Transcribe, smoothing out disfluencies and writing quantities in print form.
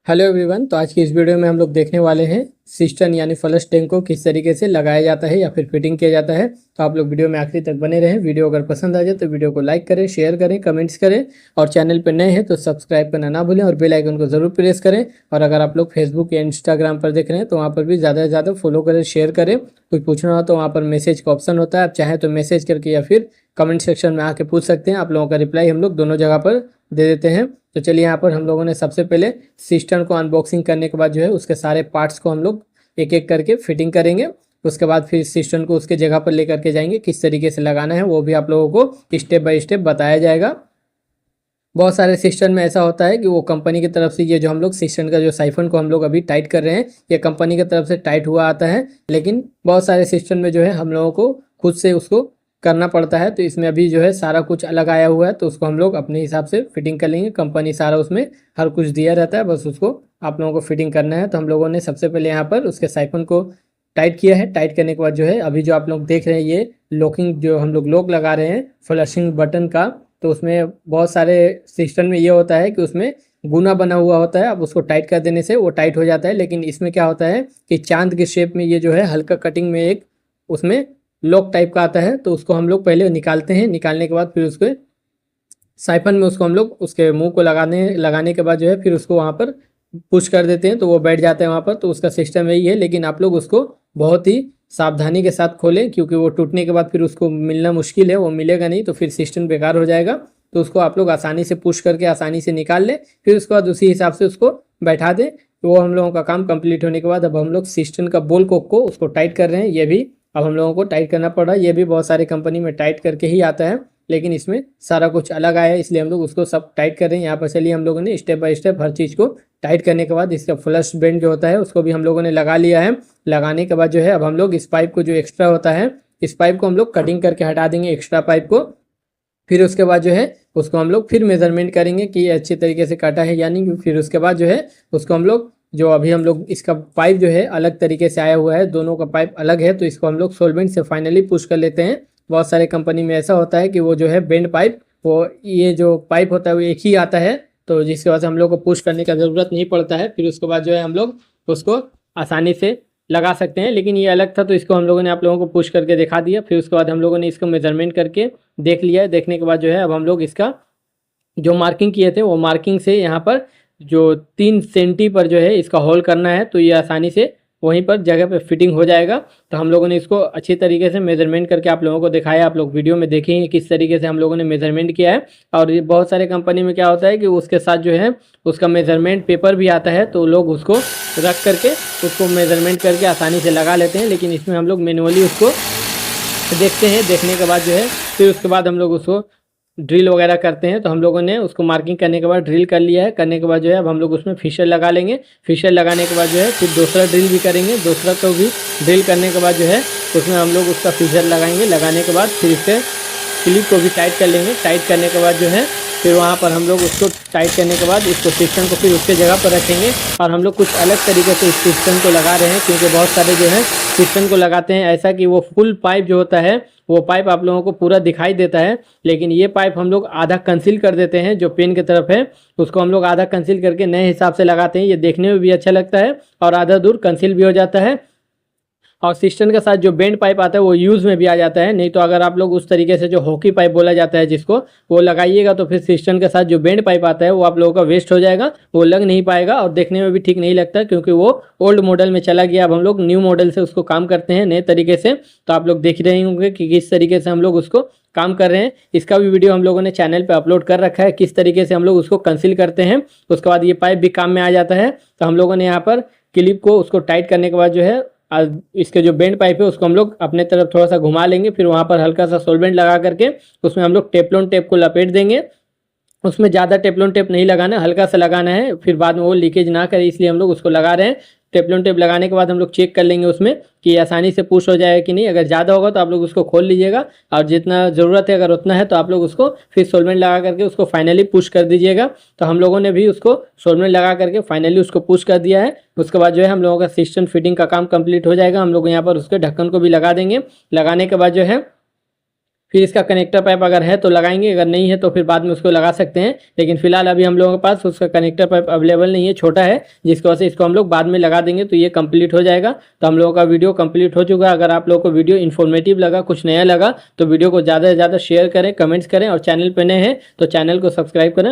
Hello everyone. तो आज की इस वीडियो में हम लोग देखने वाले हैं सिस्टन यानी फ्लश टैंक को किस तरीके से लगाया जाता है या फिर फिटिंग किया जाता है। तो आप लोग वीडियो में आखिरी तक बने रहें। वीडियो अगर पसंद आ जाए तो वीडियो को लाइक करें, शेयर करें, कमेंट्स करें और चैनल पर नए हैं तो सब्सक्राइब करना ना भूलें और बेल आइकन को जरूर प्रेस करें। और अगर आप लोग फेसबुक या इंस्टाग्राम पर देख रहे हैं तो वहाँ पर भी ज़्यादा से ज़्यादा फॉलो करें, शेयर करें। कुछ पूछना हो तो वहाँ पर मैसेज का ऑप्शन होता है, आप चाहें तो मैसेज करके या फिर कमेंट सेक्शन में आके पूछ सकते हैं। आप लोगों का रिप्लाई हम लोग दोनों जगह पर दे देते हैं। तो चलिए यहाँ पर हम लोगों ने सबसे पहले सिस्टम को अनबॉक्सिंग करने के बाद जो है उसके सारे पार्ट्स को हम लोग एक एक करके फिटिंग करेंगे। उसके बाद फिर सिस्टम को उसके जगह पर लेकर के जाएंगे, किस तरीके से लगाना है वो भी आप लोगों को स्टेप बाय स्टेप बताया जाएगा। बहुत सारे सिस्टम में ऐसा होता है कि वो कंपनी की तरफ से ये जो हम लोग सिस्टम का जो साइफन को हम लोग अभी टाइट कर रहे हैं ये कंपनी की तरफ से टाइट हुआ आता है, लेकिन बहुत सारे सिस्टम में जो है हम लोगों को खुद से उसको करना पड़ता है। तो इसमें अभी जो है सारा कुछ अलग आया हुआ है तो उसको हम लोग अपने हिसाब से फिटिंग कर लेंगे। कंपनी सारा उसमें हर कुछ दिया रहता है, बस उसको आप लोगों को फिटिंग करना है। तो हम लोगों ने सबसे पहले यहाँ पर उसके साइफन को टाइट किया है। टाइट करने के बाद जो है अभी जो आप लोग देख रहे हैं ये लॉकिंग जो हम लोग लॉक लगा रहे हैं फ्लशिंग बटन का, तो उसमें बहुत सारे सिस्टम में ये होता है कि उसमें गुना बना हुआ होता है। अब उसको टाइट कर देने से वो टाइट हो जाता है, लेकिन इसमें क्या होता है कि चांद के शेप में ये जो है हल्का कटिंग में एक उसमें लॉक टाइप का आता है। तो उसको हम लोग पहले निकालते हैं। निकालने के बाद फिर उसके साइफन में उसको हम लोग उसके मुंह को लगाने के बाद जो है फिर उसको वहाँ पर पुश कर देते हैं तो वो बैठ जाता है वहाँ पर। तो उसका सिस्टम यही है, लेकिन आप लोग उसको बहुत ही सावधानी के साथ खोलें क्योंकि वो टूटने के बाद फिर उसको मिलना मुश्किल है, वो मिलेगा नहीं तो फिर सिस्टम बेकार हो जाएगा। तो उसको आप लोग आसानी से पुश करके आसानी से निकाल लें, फिर उसके बाद उसी हिसाब से उसको बैठा दें। तो वो हम लोगों का काम कंप्लीट होने के बाद अब हम लोग सिस्टम का बोल कोक को उसको टाइट कर रहे हैं। ये भी अब हम लोगों को टाइट करना पड़ रहा है। ये भी बहुत सारे कंपनी में टाइट करके ही आता है, लेकिन इसमें सारा कुछ अलग आया है इसलिए हम लोग उसको सब टाइट कर रहे हैं। यहाँ पर चलिए हम लोगों ने स्टेप बाय स्टेप हर चीज़ को टाइट करने के बाद इसका फ्लश बेंड जो होता है उसको भी हम लोगों ने लगा लिया है। लगाने के बाद जो है अब हम लोग इस पाइप को जो एक्स्ट्रा होता है इस पाइप को हम लोग कटिंग करके हटा देंगे, एक्स्ट्रा पाइप को। फिर उसके बाद जो है उसको हम लोग फिर मेजरमेंट करेंगे कि ये अच्छी तरीके से काटा है यानी। फिर उसके बाद जो है उसको हम लोग जो अभी हम लोग इसका पाइप जो है अलग तरीके से आया हुआ है, दोनों का पाइप अलग है, तो इसको हम लोग सोलवेंट से फाइनली पुश कर लेते हैं। बहुत सारे कंपनी में ऐसा होता है कि वो जो है बेंड पाइप वो ये जो पाइप होता है वो एक ही आता है, तो जिसके वजह से हम लोग को पुश करने का ज़रूरत नहीं पड़ता है। फिर उसके बाद जो है हम लोग उसको आसानी से लगा सकते हैं, लेकिन ये अलग था तो इसको हम लोगों ने आप लोगों को पुश करके दिखा दिया। फिर उसके बाद हम लोगों ने इसको मेजरमेंट करके देख लिया है। देखने के बाद जो है अब हम लोग इसका जो मार्किंग किए थे वो मार्किंग से यहाँ पर जो 3 सेंटी पर जो है इसका होल करना है, तो ये आसानी से वहीं पर जगह पे फिटिंग हो जाएगा। तो हम लोगों ने इसको अच्छी तरीके से मेजरमेंट करके आप लोगों को दिखाया। आप लोग वीडियो में देखेंगे किस तरीके से हम लोगों ने मेजरमेंट किया है। और ये बहुत सारे कंपनी में क्या होता है कि उसके साथ जो है उसका मेजरमेंट पेपर भी आता है, तो लोग उसको रख करके उसको मेजरमेंट करके आसानी से लगा लेते हैं, लेकिन इसमें हम लोग मैनुअली उसको देखते हैं। देखने के बाद जो है फिर उसके बाद हम लोग उसको ड्रिल वगैरह करते हैं। तो हम लोगों ने उसको मार्किंग करने के बाद ड्रिल कर लिया है। करने के बाद जो है अब हम लोग उसमें फिशर लगा लेंगे। फिशर लगाने के बाद जो है फिर दूसरा ड्रिल भी करेंगे। दूसरा को भी ड्रिल करने के बाद जो है उसमें हम लोग उसका फिशर लगाएंगे। लगाने के बाद फिर इसके क्लिप को भी टाइट कर लेंगे। टाइट करने के बाद जो है फिर वहाँ पर हम लोग उसको टाइट करने के बाद इसको सिस्टम को फिर उसके जगह पर रखेंगे। और हम लोग कुछ अलग तरीके से इस सिस्टम को लगा रहे हैं क्योंकि बहुत सारे जो है सिस्टम को लगाते हैं ऐसा कि वो फुल पाइप जो होता है वो पाइप आप लोगों को पूरा दिखाई देता है, लेकिन ये पाइप हम लोग आधा कंसील कर देते हैं। जो पेन की तरफ है उसको हम लोग आधा कंसील करके नए हिसाब से लगाते हैं। ये देखने में भी अच्छा लगता है और आधा दूर कंसील भी हो जाता है। और सिस्टम के साथ जो बेंड पाइप आता है वो यूज़ में भी आ जाता है। नहीं तो अगर आप लोग उस तरीके से जो हॉकी पाइप बोला जाता है जिसको वो लगाइएगा तो फिर सिस्टम के साथ जो बेंड पाइप आता है वो आप लोगों का वेस्ट हो जाएगा, वो लग नहीं पाएगा और देखने में भी ठीक नहीं लगता क्योंकि वो ओल्ड मॉडल में चला गया। अब हम लोग न्यू मॉडल से उसको काम करते हैं नए तरीके से। तो आप लोग देख रहे होंगे कि किस तरीके से हम लोग उसको काम कर रहे हैं। इसका भी वीडियो हम लोगों ने चैनल पे अपलोड कर रखा है किस तरीके से हम लोग उसको कंसील करते हैं। उसके बाद ये पाइप भी काम में आ जाता है। तो हम लोगों ने यहाँ पर क्लिप को उसको टाइट करने के बाद जो है इसके जो बेंड पाइप है उसको हम लोग अपने तरफ थोड़ा सा घुमा लेंगे। फिर वहाँ पर हल्का सा सोलवेंट लगा करके उसमें हम लोग टेफ्लॉन टेप को लपेट देंगे। उसमें ज़्यादा टेफ्लॉन टेप नहीं लगाना है, हल्का सा लगाना है, फिर बाद में वो लीकेज ना करे इसलिए हम लोग उसको लगा रहे हैं। टेफ्लॉन टेप लगाने के बाद हम लोग चेक कर लेंगे उसमें कि आसानी से पुश हो जाएगा कि नहीं। अगर ज़्यादा होगा तो आप लोग उसको खोल लीजिएगा और जितना ज़रूरत है अगर उतना है तो आप लोग उसको फिर सोलवेंट लगा करके उसको फाइनली पुश कर दीजिएगा। तो हम लोगों ने भी उसको सोलवेंट लगा करके फाइनली उसको पुश कर दिया है। उसके बाद जो है हम लोगों का सिस्टम फिटिंग का काम कंप्लीट हो जाएगा। हम लोग यहाँ पर उसके ढक्कन को भी लगा देंगे। लगाने के बाद जो है फिर इसका कनेक्टर पाइप अगर है तो लगाएंगे, अगर नहीं है तो फिर बाद में उसको लगा सकते हैं। लेकिन फिलहाल अभी हम लोगों के पास उसका कनेक्टर पाइप अवेलेबल नहीं है, छोटा है, जिसकी वजह से इसको हम लोग बाद में लगा देंगे तो ये कंप्लीट हो जाएगा। तो हम लोगों का वीडियो कंप्लीट हो चुका है। अगर आप लोगों को वीडियो इन्फॉर्मेटिव लगा, कुछ नया लगा, तो वीडियो को ज़्यादा से ज़्यादा शेयर करें, कमेंट्स करें और चैनल पर नए हैं तो चैनल को सब्सक्राइब करें।